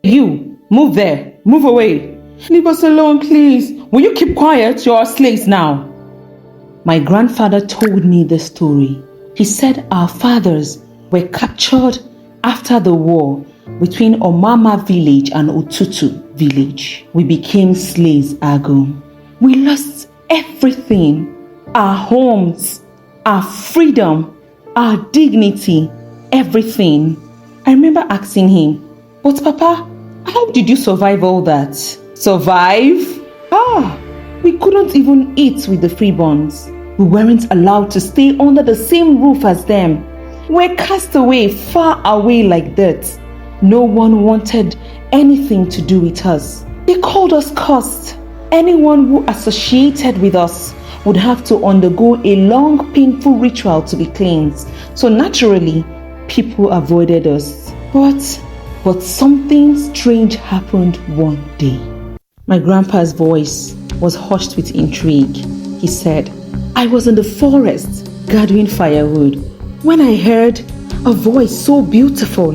You, move there. Move away. Leave us alone, please. Will you keep quiet? You're our slaves now. My grandfather told me the story. He said our fathers were captured after the war between Omama village and Ututu village. We became slaves, Ago. We lost everything. Our homes, our freedom, our dignity, everything. I remember asking him, but Papa, how did you survive all that? Survive? We couldn't even eat with the freeborns. We weren't allowed to stay under the same roof as them. We're cast away, far away like that. No one wanted anything to do with us. They called us cursed. Anyone who associated with us would have to undergo a long, painful ritual to be cleansed. So naturally, people avoided us. But something strange happened one day. My grandpa's voice was hushed with intrigue. He said, I was in the forest gathering firewood when I heard a voice so beautiful.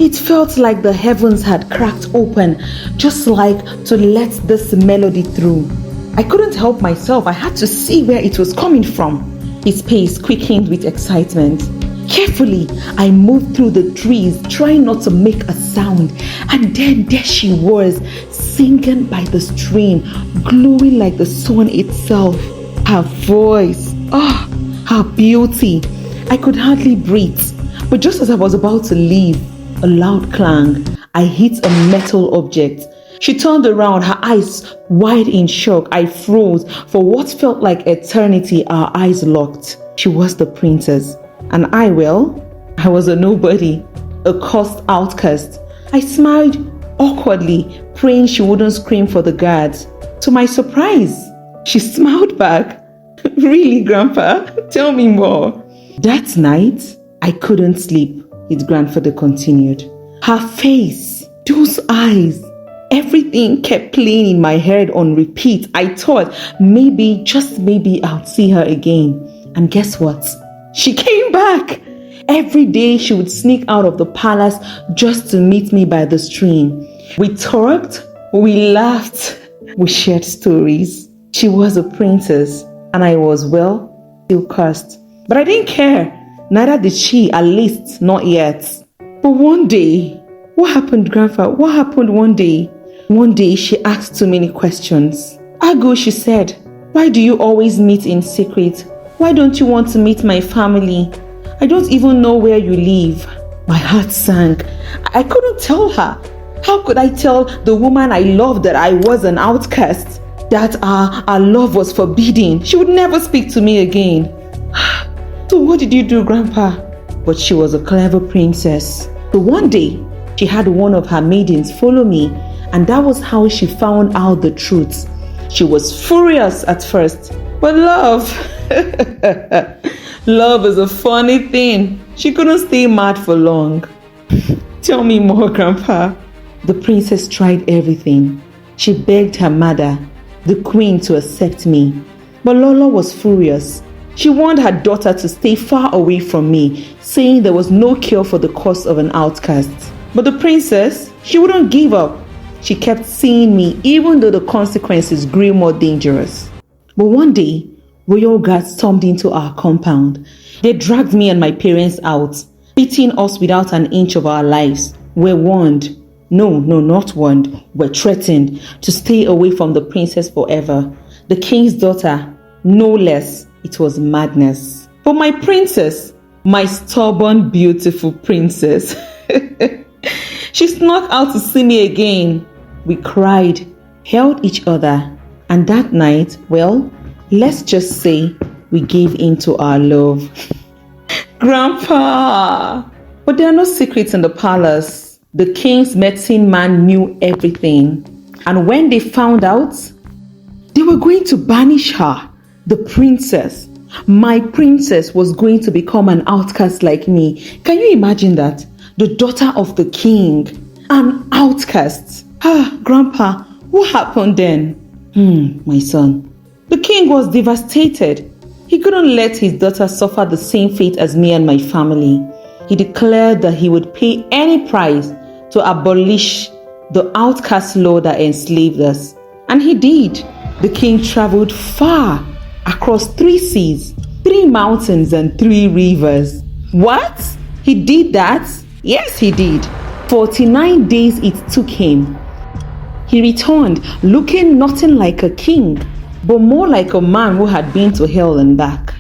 It felt like the heavens had cracked open, just like to let this melody through. I couldn't help myself. I had to see where it was coming from. His pace quickened with excitement. Carefully, I moved through the trees, trying not to make a sound. And then there she was, singing by the stream, glowing like the sun itself. Her voice, her beauty. I could hardly breathe. But just as I was about to leave, a loud clang. I hit a metal object. She turned around, her eyes wide in shock. I froze. For what felt like eternity, our eyes locked. She was the princess. And I was a nobody, a cursed outcast. I smiled awkwardly, praying she wouldn't scream for the guards. To my surprise, she smiled back. Really, Grandpa? Tell me more. That night, I couldn't sleep. His grandfather continued. Her face, those eyes, everything kept playing in my head on repeat. I thought maybe, just maybe, I'd see her again. And guess what? She came back. Every day she would sneak out of the palace just to meet me by the stream. We talked, we laughed, we shared stories. She was a princess and I was, still cursed. But I didn't care. Neither did she, at least not yet. But one day, what happened, Grandpa? What happened one day? One day she asked too many questions. Ago, she said, why do you always meet in secret? Why don't you want to meet my family? I don't even know where you live. My heart sank. I couldn't tell her. How could I tell the woman I loved that I was an outcast? That our love was forbidden? She would never speak to me again. So what did you do, Grandpa? But she was a clever princess. So one day, she had one of her maidens follow me, and that was how she found out the truth. She was furious at first, but love is a funny thing. She couldn't stay mad for long. Tell me more, Grandpa. The princess tried everything. She begged her mother, the queen, to accept me. But Lola was furious. She warned her daughter to stay far away from me, saying there was no cure for the curse of an outcast. But the princess, she wouldn't give up. She kept seeing me even though the consequences grew more dangerous. But one day, royal guards stormed into our compound. They dragged me and my parents out, beating us without an inch of our lives. We're warned. No, not warned. We're threatened to stay away from the princess forever. The king's daughter, no less. It was madness. But my princess, my stubborn, beautiful princess, she snuck out to see me again. We cried, held each other, and that night, let's just say we gave in to our love. Grandpa! But there are no secrets in the palace. The king's medicine man knew everything. And when they found out, they were going to banish her. The princess, my princess, was going to become an outcast like me. Can you imagine that? The daughter of the king, an outcast. Grandpa, what happened then? My son. The king was devastated. He couldn't let his daughter suffer the same fate as me and my family. He declared that he would pay any price to abolish the outcast lord that enslaved us. And he did. The king traveled far across 3 seas, 3 mountains, and 3 rivers. What? He did that? Yes, he did. 49 days it took him. He returned looking nothing like a king, but more like a man who had been to hell and back.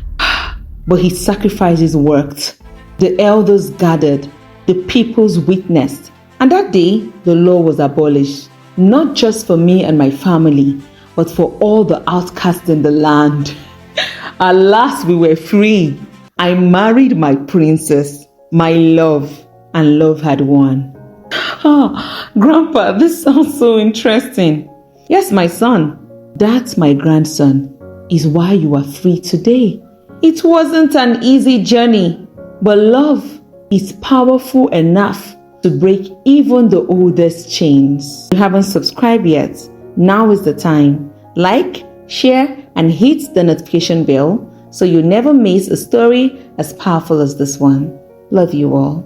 But his sacrifices worked. The elders gathered, the peoples witnessed, and that day the law was abolished, not just for me and my family, but for all the outcasts in the land. At last we were free. I married my princess, my love, and love had won. Ah, Grandpa, this sounds so interesting. Yes, my son, that's my grandson, is why you are free today. It wasn't an easy journey, but love is powerful enough to break even the oldest chains. If you haven't subscribed yet, now is the time. Like, share, and hit the notification bell so you never miss a story as powerful as this one. Love you all.